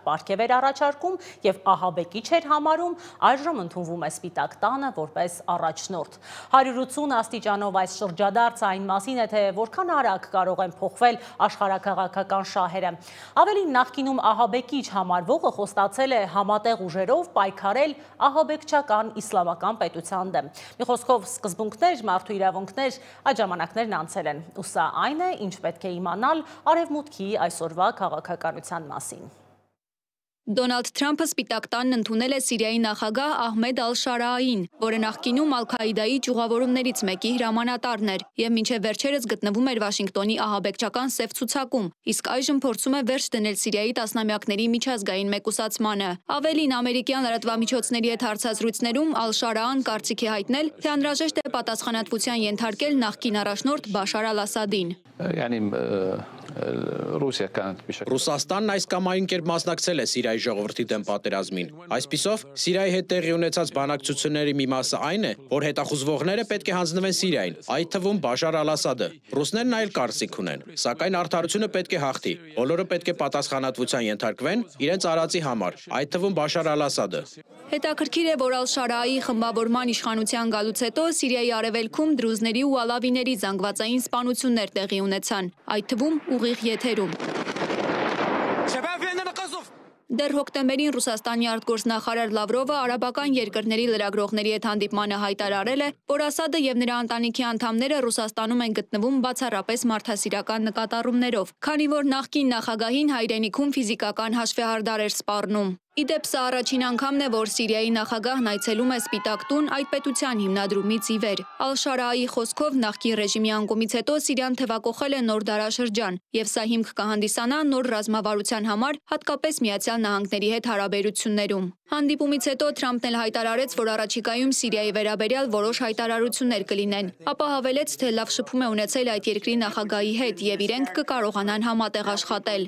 պարգև էր առաջարկում եւ ահաբեկիչ էր համարում, այժմ ընդունվում է Սպիտակ տանը որպես առաջնորդ։ 180 աստիճանով այս շրջադարձը այն մասին է, թե որքան արագ կարող են փոխվել աշխարհաքաղաքական շահերը։ Ավելին, նախկինում ահաբեկիչ համարվողը խոստացել է համատեղ ուժերով պայքարել ահաբեկչական իսլամական պետության դեմ։ Մի խոսքով, սկզբունքներ, մարդու իրավունքներ այդ ժամանակներն անցել են։ Ու սա այն է, ինչ պետք է իմանալ արևմուտքի այսօրվա քաղաքականության մասին։ Դոնալդ Թրամփը Սպիտակ տանն ընդունել է Սիրիայի նախագահ Ահմեդ Ալ-Շարային, որը նախկինում Ալ-Քաիդայի ճյուղավորումներից մեկի հրամանատարն էր եւ մինչեւ վերջերս գտնվում էր Վաշինգտոնի ահաբեկչական սև ցուցակում, իսկ այժմ փորձում է վերջ դնել Սիրիայի տասնամյակների միջազգային մեկուսացմանը։ Ավելին, ամերիկյան լրատվամիջոցների հետ հարցազրույցներում Ալ-Շարան կարծիք է հայտնել, թե անհրաժեշտ է պատասխանատվության ենթարկել նախկին առաջնորդ Բաշար Ալ-Ասադին։ Ռուսաստանն այս կամ այն կերպ մասնակցել է Սիրիայի ժողովրդի դեմ պատերազմին։ Այսպիսով, Սիրիայի հետ տեղի ունեցած բանակցությունների մի մասը այն է, որ հետախուզվողները պետք է հանձնվեն Սիրիային, այդ թվում Բաշար Ալ-Ասադը։ Ռուսներն այլ կարծիք ունեն, սակայն արդարությունը պետք է հաղթի։ Բոլորը պետք է պատասխանատվության ենթարկվեն իրենց արածի համար, այդ թվում Բաշար Ալ-Ասադը։ Հետաքրքիր է, որ Ալ-Շարայի խմբավորման իշխանության գալուց հետո Սիրիայի արևելքում դրուզների ու ալավիների զանգվածային սպանություններ տեղի ունեցան, այդ թվում ուղիղ եթերում։ Դեռ հոկտեմբերին Ռուսաստանի արտգործնախարար Լավրովը արաբական երկրների լրագրողների հետ հանդիպմանը հայտարարել է, որ Ասադը եւ նրա ընտանիքի անդամները Ռուսաստանում են գտնվում բացառապես մարդասիրական նկատառումներով, քանի որ նախկին նախագահին հայրենիքում ֆիզիկական հաշվեհարդար էր սպառնում։ Իդեպ սա առաջին անգամն է, որ Սիրիայի նախագահն այցելում է Սպիտակ տուն այդ պետության հիմնադրումից ի վեր։ Ալ-Շարայի խոսքով նախկին ռեժիմի անկումից հետո Սիրիան թևակողել է նոր դարաշրջան, եւ սա հիմք կհանդիսանա նոր ռազմավարության համար, հատկապես Միացյալ Նահանգների հետ հարաբերություններում։ Հանդիպումից հետո Թրամփն էլ հայտարարեց, որ առաջիկայում Սիրիայի վերաբերյալ որոշ հայտարարություններ կլինեն, ապա հավելեց, թե լավ շփում է ունեցել այդ երկրի նախագահի հետ եւ իրենք կկարողանան համատեղ աշխատել։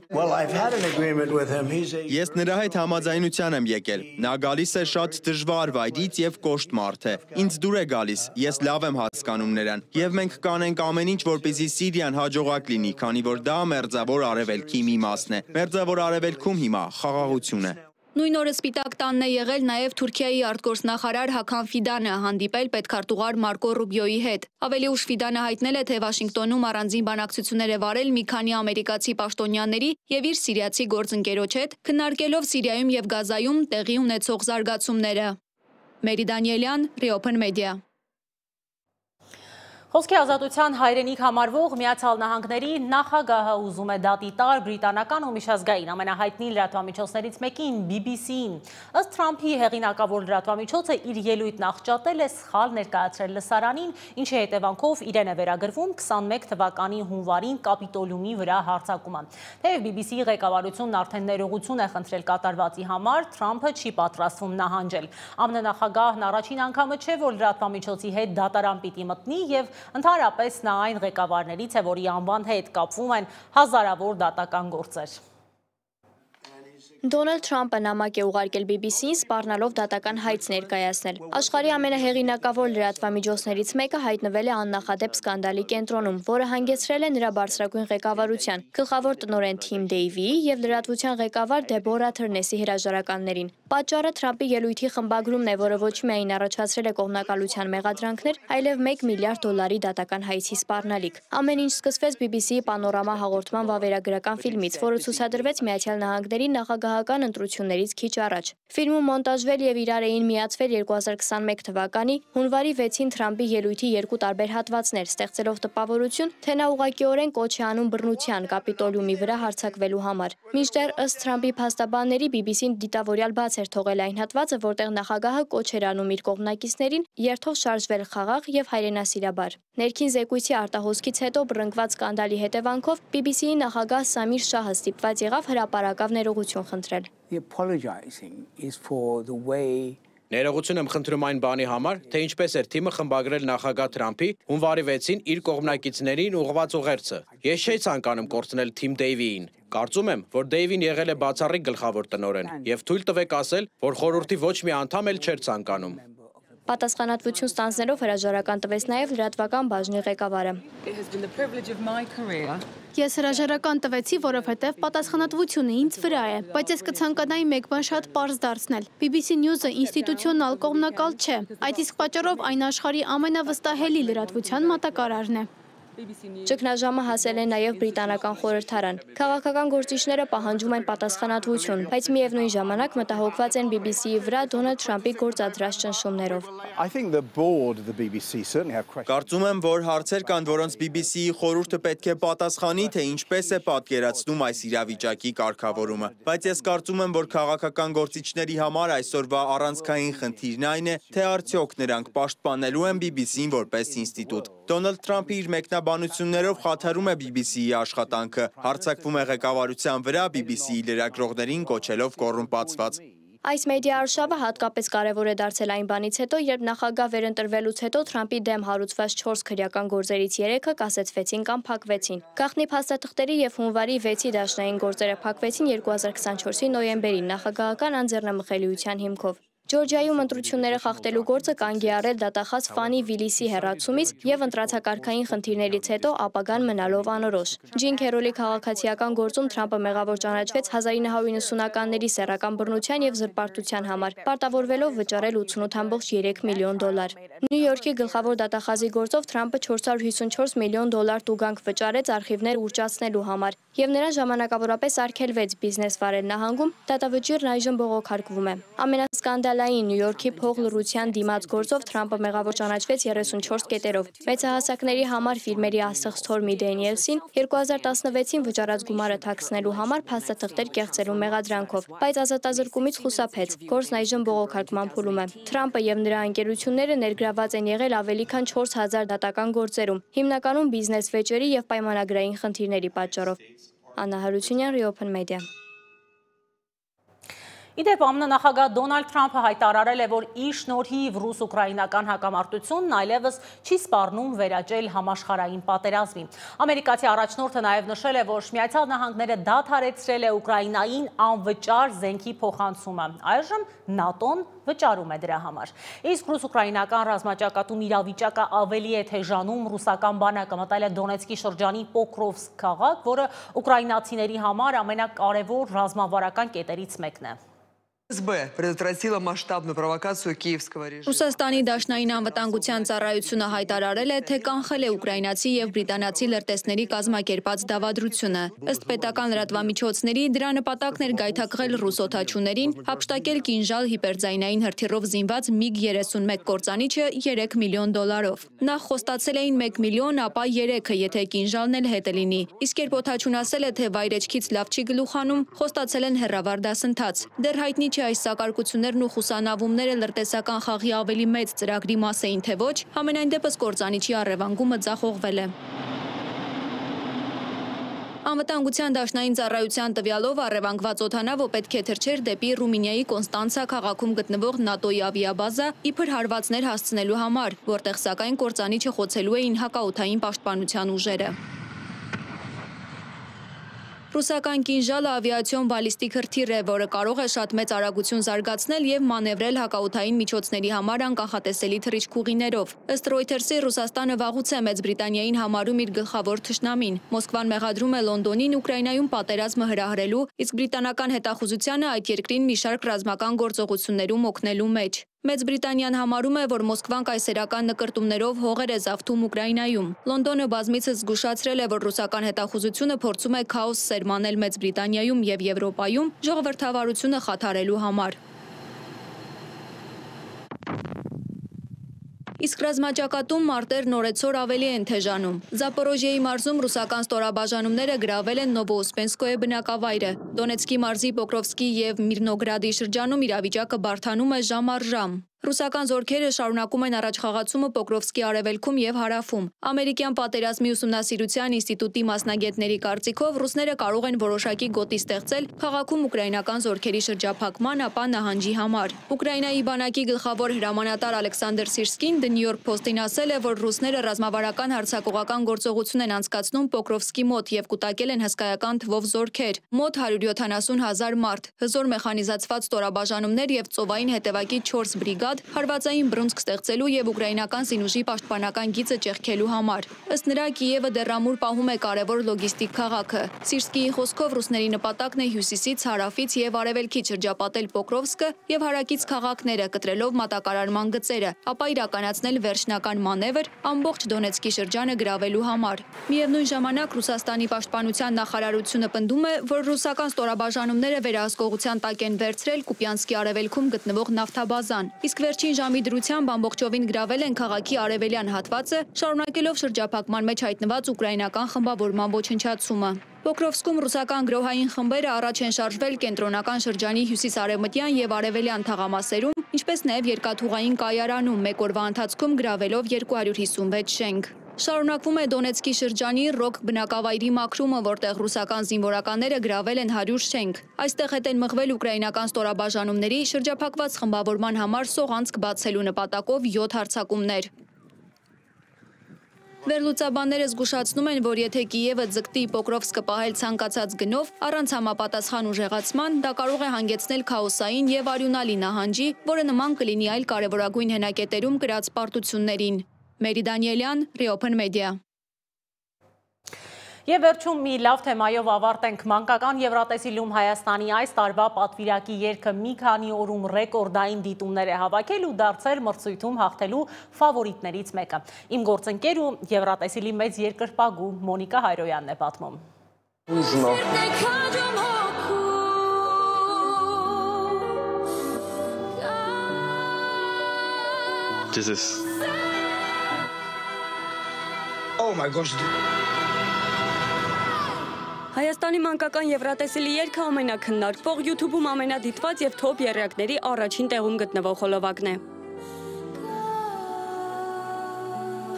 Ես նրա հետ համաձայնության եմ եկել։ Նա գալիս է շատ դժվար վայրից եւ կոշտ մարդ է։ Ինձ դուր է գալիս, ես լավ եմ հասկանում նրան։ Եվ մենք կանենք ամեն ինչ, որպեսզի Սիրիան հաջողակ լինի, քանի որ դա մերձավոր արևելքի մի մասն է։ Մերձավոր արևելքում հիմա խաղաղություն է։ Նույն օրը Սպիտակ տանն է եղել նաև Թուրքիայի արտգործնախարար Հական Ֆիդանը, հանդիպել պետքարտուղար Մարկո Ռուբիոյի հետ։ Ավելի ուշ Ֆիդանը հայտնել է, թե Վաշինգտոնում առանձին բանակցություններ է վարել մի քանի ամերիկացի պաշտոնյաների եւ իր սիրիացի գործընկերոջ հետ, քննարկելով Սիրիայում եւ Գազայում տեղի ունեցող զարգացումները։ Մերի Դանիելյան, Reopen Media։ Խոսքի ազատության հայրենիք համարվող Միացյալ Նահանգների նախագահը ուզում է դատի տալ բրիտանական ու միջազգային ամենահայտնի լրատվամիջոցներից մեկին BBC-ին։ Ըստ Թրամփի հեղինակավոր լրատվամիջոցը իր ելույթն աղճատել է սխալ ներկայացրել լսարանին, ինչի հետևանքով իրեն է վերագրվում 21 թվականի հունվարին Կապիտոլիումի վրա հարձակումը։ Թեև BBC-ի ղեկավարությունն արդեն ներողություն է խնդրել կատարվածի համար, Թրամփը չի պատրաստվում նահանջել։ ԱՄՆ նախագահն առաջին անգամը չէ, որ լրատվամիջոցի հետ դատարան պիտի մտնի եւ ընդհանրապես նա այն ղեկավարներից է, որի անվան հետ կապվում են հազարավոր դատական գործեր։ Դոնալդ Թրամփը նամակ է ուղարկել BBC-ին սպառնալով դատական հայց ներկայացնել։ Աշխարհի ամենահեղինակավոր լրատվամիջոցներից մեկը հայտնվել է աննախադեպ սկանդալի կենտրոնում, որը հանգեցրել է նրա բարձրագույն ղեկավարության, գլխավոր տնօրեն Թիմ Դեյվիի եւ լրատվության ղեկավար Դեբորա Թըրնեսի հրաժարականներին։ Պատճառը Թրամփի ելույթի խմբագրումն է, որը ոչ միայն առաջացրել է կողմնակալության մեղադրանքներ, այլև $1 միլիարդ դատական հայցի սպառնալիք։ Ամեն ինչ սկսվեց BBC Պանորամա հաղորդման վավերագրական ֆիլմից, որը ցուցադրվեց Միացյալ Նահանգների նախագահական ընտրություններից քիչ առաջ։ Ֆիլմում մոնտաժվել եւ իրար էին միացվել 2021 թվականի հունվարի 6-ին Թրամփի ելույթի երկու տարբեր հատվածներ, ստեղծելով տպավորություն, թե նա ուղղակիորեն կոչ է անում բռնության Կապիտոլիումի վրա հարձակվելու համար։ Մինչդեռ ըստ Թրամփի փաստաբանների BBC-ն դիտավորյալ բաց էր թողել այն հատվածը, որտեղ նախագահը կոչ էր անում իր կողմնակիցներին երթով շարժվել խաղաղ եւ հայրենասիրաբար։ Ներքին զեկույցի արտահոսքից հետո բռնկված սկանդալի հետևանքով BBC-ի նախագահ Սամիր Շահը ստիպված եղավ հրապարակավ ներողություն խնդրել։ Ներողություն եմ խնդրում այն բանի համար, թե ինչպես էր թիմը խմբագրել նախագահ Թրամփի հունվարի 6-ին իր կողմնակիցներին ուղղված ուղերձը։ Ես չէի ցանկանում կորցնել Թիմ Դեյվիին։ Կարծում եմ, որ Դեյվին եղել է բացառիկ գլխավոր տնօրեն, եւ թույլ տվեք ասել, որ խորհրդի ոչ մի անդամ էլ չէր ցանկանում։ Պատասխանատվություն ստանձնելով հրաժարական տվեց նաև լրատվական բաժնի ղեկավարը։ Ես հրաժարական տվեցի, որովհետև պատասխանատվությունը ինձ վրա է, բայց ես կցանկանայի մեկ բան շատ պարզ դարձնել։ BBC News-ը ինստիտուցիոնալ կողմնակալ չէ, այդ իսկ պատճառով այն աշխարհի ամենավստահելի լրատվության մատակարարն է։ Ճգնաժամը հասել է նաև բրիտանական խորհրդարան։ Քաղաքական գործիչները պահանջում են պատասխանատվություն, բայց միևնույն ժամանակ մտահոգված են BBC-ի վրա Դոնալդ Թրամփի գործադրած ճնշումներով։ Կարծում եմ, որ հարցեր կան, որոնց BBC-ի խորհուրդը պետք է պատասխանի, թե ինչպես է պատկերացնում այս իրավիճակի կարգավորումը։ Բայց ես կարծում եմ, որ քաղաքական գործիչների համար այսօրվա առանցքային խնդիրն այն է, թե արդյոք նրանք պաշտպանելու են BBC-ին որպես ինստիտուտ։ Դոնալդ Թրամփը իր մեկնաբանություններով խաթարում է BBC-ի աշխատանքը, հարձակվում է ղեկավարության վրա, BBC-ի լրագրողներին կոչելով կոռումպացված։ Այս մեդիա արշավը հատկապես կարևոր է դարձել այն բանից հետո, երբ նախագահ վերընտրվելուց հետո Թրամփի դեմ հարուցված 4 քրեական գործերից 3-ը կասեցվեցին կամ փակվեցին։ Գաղտնի փաստաթղթերի եւ հունվարի 6-ի դաշնային գործերը փակվեցին 2024-ի նոյեմբերին նախագահական անձեռնամխելիության հիմքով։ Ջորջիայում ընտրությունները խախտելու գործը կանգ է առել դատախազ Ֆանի Վիլիսի հեռացումից եւ ընտրացակարգային խնդիրներից հետո ապագան մնալով անորոշ։ Ջին Քերոլի քաղաքացիական գործում Թրամփը մեղավոր ճանաչվեց 1990-ականների սեռական բռնության եւ զրպարտության համար, պարտավորվելով վճարել $88.3 միլիոն։ Նյու Յորքի գլխավոր դատախազի գործով Թրամփը $454 միլիոն տուգանք վճարեց արխիվներ ուռճացնելու համար եւ նրան ժամանակավորապես արգելվեց բիզնես վարել նահանգում, դատավճիռն այժմ բողոքարկվում է։ Ամենասկանդալային Նյու Յորքի փողլռության դիմաց գործով Թրամփը մեղավոր ճանաչվեց 34 կետերով։ Մեծահասակների համար ֆիլմերի ասող Սթորմի Դենիելսին 2016-ին վճարած գումարը թաքցնելու համար փաստաթղթեր կեղծելու մեղադրանքով, բայց ազատազրկումից խուսափեց։ Գործն այժմ բողոքարկման փուլում է։ Թրամփը եւ նրա ընկերությունները ներգրաված են եղել ավելի քան 4000 դատական գործերում, հիմնականում բիզնես վեճերի եւ պայմանագրային խնդիրների պատճառով։ Աննա Հարությունյան, Reopen Media։ Իդեպ ԱՄՆ նախագահ Դոնալդ Թրամփը հայտարարել է, որ իր շնորհիվ ռուս-ուկրաինական հակամարտությունն այլևս չի սպառնում վերաճել համաշխարհային պատերազմի։ Ամերիկացի առաջնորդը նաև նշել է, որ Միացյալ Նահանգները դադարեցրել է Ուկրաինային անվճար զենքի փոխանցումը։ Այժմ ՆԱՏՕ-ն վճարում է դրա համար։ Իսկ ռուս-ուկրաինական ռազմաճակատում իրավիճակը ավելի է թեժանում, ռուսական բանակը մտել է Դոնեցկի շրջանի Պոկրովսկ քաղաք, որը ուկրաինացիների համար ամենակարևոր ռազմավարական կետերից մեկն է։ ФСБ предотвратила масштабную провокацию киевского режима. Ռուսաստանի դաշնային անվտանգության ծառայությունը հայտարարել է, թե կանխել է ուկրաինացի եւ բրիտանացի լրտեսների կազմակերպած դավադրությունը։ Ըստ պետական լրատվամիջոցների, դրա նպատակն էր գայթակղել ռուս օդաչուներին, հափշտակել կինժալ հիպերձայնային հրթիռով զինված MiG-31 կործանիչը $3 միլիոն։ Նախ խոստացել էին 1 միլիոն, ապա 3-ը, եթե կինժալն էլ հետը լինի։ Իսկ երբ օդաչուն ասել է, թե վայրեջքից լավ չի գլուխանում, խոստացել են հեռավար դասընթաց։ Դեռ հայտնի չէ այս սակարկություններն ու խուսանավումները լրտեսական խաղի ավելի մեծ ծրագրի մաս էին, թե ոչ, համենայն դեպս կործանիչի առևանգումը ձախողվել է։ Անվտանգության դաշնային ծառայության տվյալով առևանգված օդանավը պետք է թռչեր դեպի Ռումինիայի Կոնստանցա քաղաքում գտնվող ՆԱՏՕ-ի ավիաբազա իբր հարվածներ հասցնելու համար, որտեղ սակայն կործանիչը խոցելու էին հակաօդային պաշտպանության ուժերը։ Ռուսական կինժալը ավիացիոն բալիստիկ հրթիռ է, որը կարող է շատ մեծ արագություն զարգացնել եւ մանևրել հակաօդային միջոցների համար անկանխատեսելի թռիչքուղիներով։ Ըստ Reuters-ի Ռուսաստանը վաղուց է Մեծ Բրիտանիային համարում իր գլխավոր թշնամին։ Մոսկվան մեղադրում է Լոնդոնին Ուկրաինայում պատերազմը հրահրելու, իսկ բրիտանական հետախուզությանը այդ երկրին մի շարք ռազմական գործողություններում օգնելու մեջ։ Մեծ Բրիտանիան համարում է, որ Մոսկվան կայսերական նկրտումներով հողեր է զավթում Ուկրաինայում։ Լոնդոնը բազմիցս զգուշացրել է, որ ռուսական հետախուզությունը փորձում է քաոս սերմանել Մեծ Բրիտանիայում եւ Եվրոպայում ժողովրդավարությունը խաթարելու համար։ Իսկ ռազմաճակատում մարտերն օրեցօր ավելի են թեժանում։ Զապորոժիեի մարզում ռուսական ստորաբաժանումները գրավել են Նովոուսպենսկոյե բնակավայրը։ Դոնեցկի մարզի Պոկրովսկի եւ Միրնոգրադի շրջանում իրավիճակը բարդանում է ժամ առ ժամ։ Ռուսական զորքերը շարունակում են առաջխաղացումը Պոկրովսկի արևելքում եւ հարավում։ Ամերիկյան պատերազմի ուսումնասիրության ինստիտուտի մասնագետների կարծիքով ռուսները կարող են որոշակի գոտի ստեղծել քաղաքում ուկրաինական զորքերի շրջափակման, ապա նահանջի համար։ Ուկրաինայի բանակի գլխավոր հրամանատար Ալեքսանդր Սիրսկին The New York Post-ին ասել է, որ ռուսները ռազմավարական հարձակողական գործողություն են անցկացնում Պոկրովսկի մոտ եւ կուտակել են հսկայական թվով զորքեր, մոտ 170,000 մարդ, հզոր մեխանիզացված ստորաբաժանումներ եւ ծովային հետևակի 4 բրիգադ հարվածային բռունցք ստեղծելու եւ ուկրաինական զինուժի պաշտպանական գիծը ճեղքելու համար։ Ըստ նրա Կիևը դեռ ամուր պահում է կարևոր լոգիստիկ քաղաքը։ Սիրսկիի խոսքով ռուսների նպատակն է հյուսիսից, հարավից եւ արևելքից շրջապատել Պոկրովսկը եւ հարակից քաղաքները, կտրելով մատակարարման գծերը, ապա իրականացնել վերջնական մանևր ամբողջ Դոնեցկի շրջանը գրավելու համար։ Միևնույն ժամանակ Ռուսաստանի պաշտպանության նախարարությունը պնդում է, որ ռուսական ստորաբաժանումները վերահսկողության տակ են վերցրել Կուպյանսկի արևելքում գտնվող նավթաբազան, իսկ վերջին ժամի դրությամբ ամբողջովին գրավել են քաղաքի արևելյան հատվածը, շարունակելով շրջափակման մեջ հայտնված ուկրաինական խմբավորման ոչնչացումը։ Պոկրովսկում ռուսական գրոհային խմբերը առաջ են շարժվել կենտրոնական շրջանի հյուսիս-արևմտյան եւ արևելյան թաղամասերում, ինչպես նաեւ երկաթուղային կայարանում, մեկ օրվա ընթացքում գրավելով 256 շենք։ Շարունակվում է Դոնեցկի շրջանի Ռոկ բնակավայրի մաքրումը, որտեղ ռուսական զինվորականները գրավել են 100 շենք։ Այստեղ հետ են մղվել ուկրաինական ստորաբաժանումների շրջափակված խմբավորման համար սողանցք բացելու նպատակով 7 հարձակումներ։ Վերլուծաբանները զգուշացնում են, որ եթե Կիևը ձգտի Պոկրովսկը պահել ցանկացած գնով, առանց համապատասխան ուժեղացման, դա կարող է հանգեցնել քաոսային եւ արյունալի նահանջի, որը նման կլինի այլ կարևորագույն հենակետերում կրած պարտություններին։ Մերի Դանիելյան, Reopen Media։ Եվ վերջում մի լավ թեմայով ավարտենք մանկական Եվրատեսիլում Հայաստանի այս տարվա պատվիրակի երգը մի քանի օրում ռեկորդային դիտումներ է հավաքել ու դարձել մրցույթում հաղթելու ֆավորիտներից մեկը։ Իմ գործընկեր ու Եվրատեսիլի մեծ երկրպագու Մոնիկա Հայրոյանն է պատմում։ Oh my gosh. Հայաստանի մանկական Եվրատեսիլի երգը ամենաքննարկվող YouTube-ում ամենադիտված եւ թոփ եռյակների առաջին տեղում գտնվող խոլովակն է։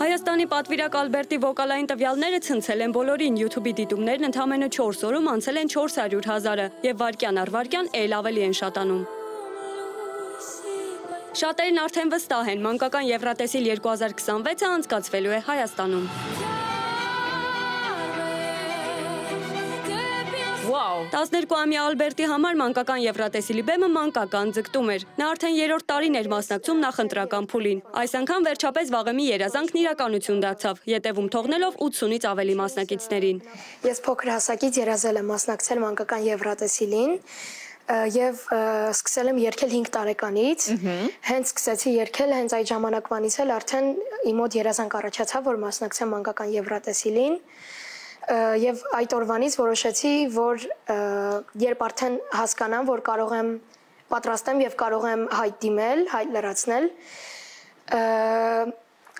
Հայաստանի պատվիրակ Ալբերտի վոկալային տվյալները ցնցել են բոլորին, YouTube-ի դիտումներն ընդամենը 4 օրում անցել են 400,000-ը եւ վայրկյան առ վայրկյան ել ավելի են շատանում։ Շատերն արդեն վստահ են, մանկական Եվրատեսիլ 2026-ը անցկացվելու է Հայաստանում։ 12-ամյա Ալբերտի համար մանկական Եվրատեսիլի բեմը մանկական ձգտում էր։ Նա արդեն 3-րդ տարին էր մասնակցում նախընտրական փուլին։ Այս անգամ վերջապես վաղեմի երազանքն իրականություն դարձավ, ետևում թողնելով 80-ից ավելի մասնակիցներին։ Ես փոքր հասակից երազել եմ մասնակցել մանկական Եվրատեսիլին եւ սկսել եմ երգել 5 տարեկանից։ Հենց սկսեցի երգել, հենց այդ ժամանակվանից էլ արդեն իմ մոտ երազանք առաջացավ, որ մասնակցեմ մանկական Եվրատեսիլին։ Եվ այդ օրվանից որոշեցի, որ երբ արդեն հասկանամ, որ կարող եմ պատրաստեմ եւ կարող եմ հայտ դիմել, հայտ լրացնել,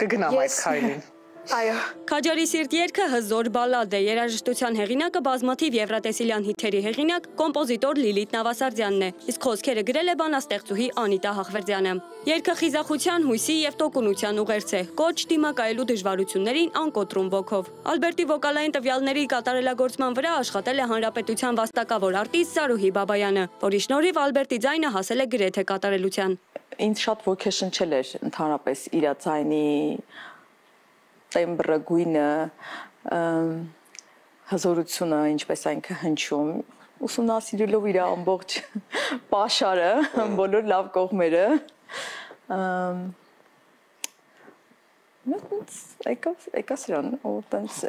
կգնամ այդ քայլին։ Այո։ Քաջարի սիրտ երգը հզոր բալադ է, երաժշտության հեղինակը բազմաթիվ Եվրատեսիլյան հիթերի հեղինակ, կոմպոզիտոր Լիլիթ Նավասարդյանն է, իսկ խոսքերը գրել է բանաստեղծուհի Անիտա Հախվերդյանը։ Երգը խիզախության, հույսի եւ տոկունության ուղերձ է, կոչ դիմակայելու դժվարություններին անկոտրում ոգով։ Ալբերտի վոկալային տվյալների կատարելագործման վրա աշխատել է հանրապետության վաստակավոր արտիստ Սարուհի Բաբայանը, որի շնորհիվ Ալբերտի ձայնը հասել է գրեթե կատարելության։ Ինձ շատ ոգեշնչել էր ընդհանրապես իր ձայնի տեմբրը, գույնը, հզորությունը, ինչպես այնքը հնչում, ուսումնասիրելով իր ամբողջ պաշարը, բոլոր լավ կողմերը, եկա սրան, ու տենց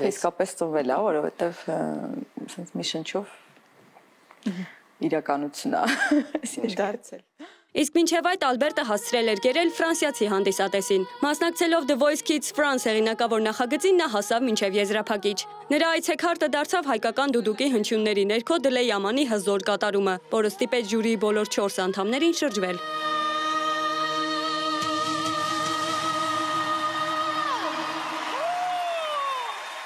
իսկապես ծնվել է, որովհետև մի շնչով իրականություն է դարձել։ Իսկ մինչև այդ Ալբերտը հասցրել էր գերել ֆրանսիացի հանդիսատեսին։ Մասնակցելով The Voice Kids France հեղինակավոր նախագծին նա հասավ մինչև եզրափակիչ։ Նրա այցեքարտը դարձավ հայկական դուդուկի հնչյունների ներքո Դլեյ Ամանի հզոր կատարումը, որը ստիպեց ժյուրիի բոլոր 4 անդամներին շրջվել։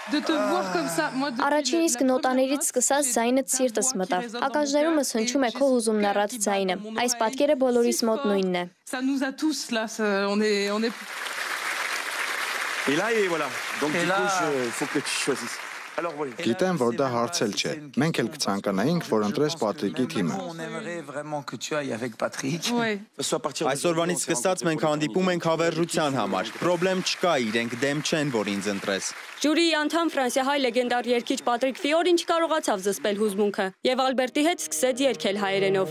Առաջին իսկ նոտաներից սկսած ձայնդ սիրտս մտավ։ Ակաժներումս հնչում է քո հուզումն առած ձայնը։ Այս պատկերը բոլորիս մոտ նույնն է։ Գիտեմ, որ դա հարցել չէ։ Մենք էլ կցանկանայինք, որ ընտրես Պատրիկի թիմը։ Այսօրվանից սկսած մենք հանդիպում ենք հավերժության համար։ Պրոբլեմ չկա, իրենք դեմ չեն, որ ինձ ընտրես։ Ժյուրիի անդամ ֆրանսիահայ լեգենդար երգիչ Պատրիկ Ֆիորին չկարողացավ զսպել հուզմունքը եւ Ալբերտի հետ սկսեց երգել հայերենով։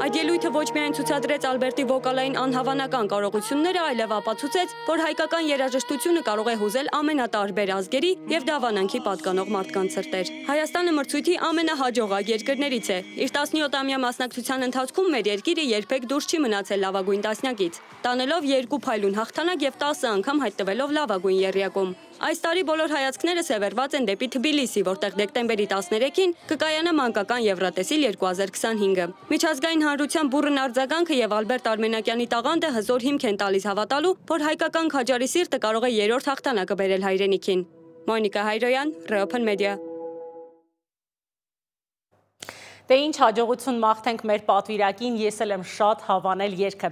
Այդ ելույթը ոչ միայն ցուցադրեց Ալբերտի վոկալային անհավանական կարողությունները, այլև ապացուցեց, որ հայկական երաժշտությունը կարող է հուզել ամենատարբեր ազգերի եւ դավանանքի պատկանող մարդկանց սրտեր։ Հայաստանը մրցույթի ամենահաջողակ երկրներից է։ Իր 17-ամյա մասնակցության ընթացքում մեր երկիրը երբեք դուրս չի մնացել լավագույն տասնյակից, տանելով 2 փայլուն հաղթանակ եւ 10 անգամ հայտնվելով լավագույն եռյակում։ Այս տարի բոլոր հայացքները սևեռված են դեպի Թբիլիսի, որտեղ դեկտեմբերի 13-ին կկայանա մանկական Եվրատեսիլ 2025-ը։ Միջազգային հանրության բուռն արձագանքը եւ Ալբերտ Արմենակյանի տաղանդը հզոր հիմք են տալիս հավատալու, որ հայկական քաջարի սիրտը կարող է 3-րդ հաղթանակը բերել հայրենիքին։ Մոնիկա Հայրոյան, Reopen Media։ Դե ինչ հաջողություն մաղթենք մեր պատվիրակին, ես էլ եմ շատ հավանել երգը։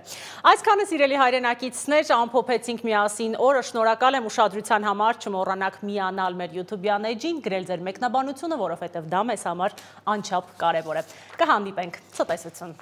Այսքանը սիրելի հայրենակիցներ, ամփոփեցինք միասին օրը, շնորհակալ եմ ուշադրության համար, չմոռանաք միանալ մեր YouTube-յան էջին, գրել ձեր մեկնաբանությունը, որովհետև դա մեզ համար անչափ կարևոր է։ Կհանդիպենք, ցտեսություն։